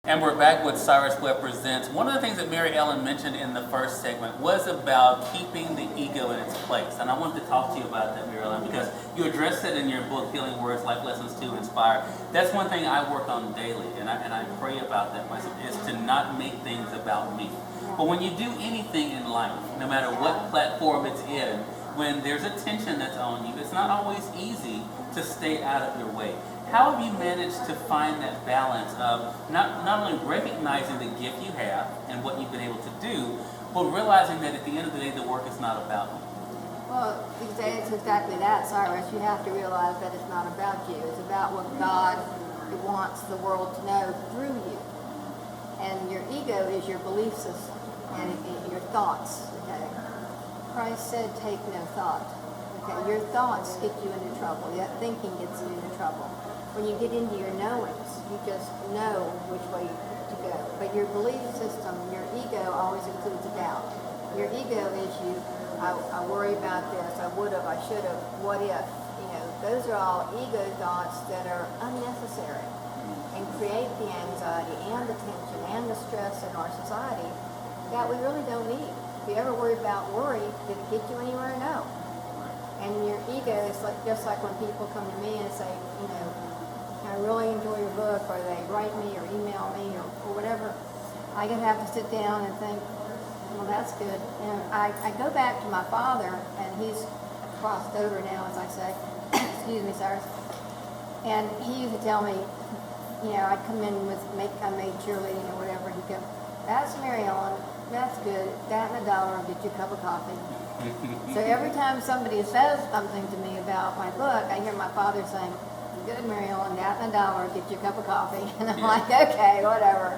And we're back with Cyrus Webb Presents. One of the things that Mary Ellen mentioned in the first segment was about keeping the ego in its place. And I wanted to talk to you about that, Mary Ellen, because you addressed it in your book, Healing Words, Life Lessons to Inspire. That's one thing I work on daily, and I pray about that myself, is to not make things about me. But when you do anything in life, no matter what platform it's in, when there's a tension that's on you, it's not always easy to stay out of your way. How have you managed to find that balance of not only recognizing the gift you have and what you've been able to do, but realizing that at the end of the day, the work is not about you? Well, it's exactly that, Cyrus. You have to realize that it's not about you. It's about what God wants the world to know through you. And your ego is your belief system and your thoughts. Okay? Christ said, take no thought. Okay? Your thoughts get you into trouble. That thinking gets you into trouble. When you get into your knowings, you just know which way to go. But your belief system, your ego always includes a doubt. Your ego is I worry about this, I would have, I should have, what if? Those are all ego thoughts that are unnecessary and create the anxiety and the tension and the stress in our society that we really don't need. If you ever worry about worry, did it get you anywhere? No. And your ego is just like when people come to me and say, I really enjoy your book, or they write me or email me or whatever, I can have to sit down and think, well, that's good. And I go back to my father, and he's crossed over now, as I say. Excuse me, Cyrus. And he used to tell me, I'd come in with I made cheerleading or whatever. He'd go, that's Mary Ellen, that's good. That and $1 will get you a cup of coffee. So every time somebody says something to me about my book, I hear my father saying, good, Mary Ellen, that and $1 will get you a cup of coffee. And I'm like, okay, whatever.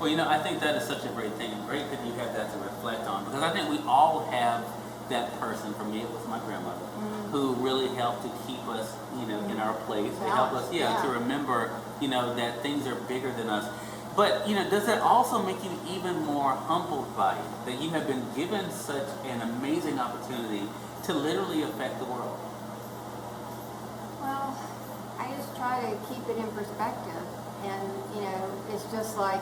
Well, I think that is such a great thing, and great that you have that to reflect on, because I think we all have that person. For me, it was my grandmother, who really helped to keep us, in our place, to help us, to remember, that things are bigger than us. But, does that also make you even more humbled by it, that you have been given such an amazing opportunity to literally affect the world? Well, I just try to keep it in perspective. And, it's just like,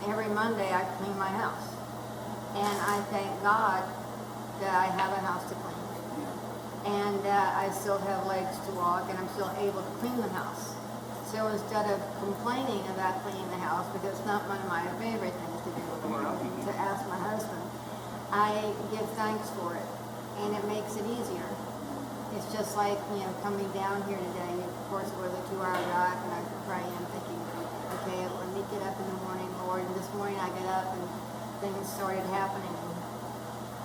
every Monday I clean my house. And I thank God that I have a house to clean. And that I still have legs to walk, and I'm still able to clean the house. So instead of complaining about cleaning the house, because it's not one of my favorite things to do in the world, to ask my husband, I give thanks for it. And it makes it easier. It's just like, coming down here today. Of course, it was a 2-hour drive, and I'm praying, thinking, okay, let me get up in the morning, Lord. And this morning I get up, and things started happening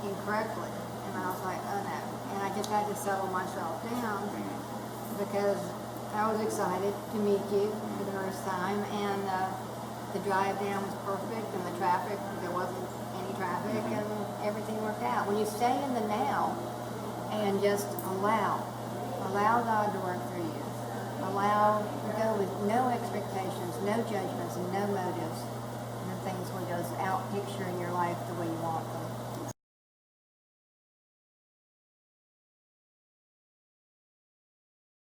incorrectly. And I was like, oh no. And I just had to settle myself down, because I was excited to meet you for the first time. And the drive down was perfect, and the traffic, there wasn't any traffic, and everything worked out. When you stay in the now, and just allow God to work through you. Allow to go with no expectations, no judgments, and no motives. And then things will just out picture in your life the way you want them.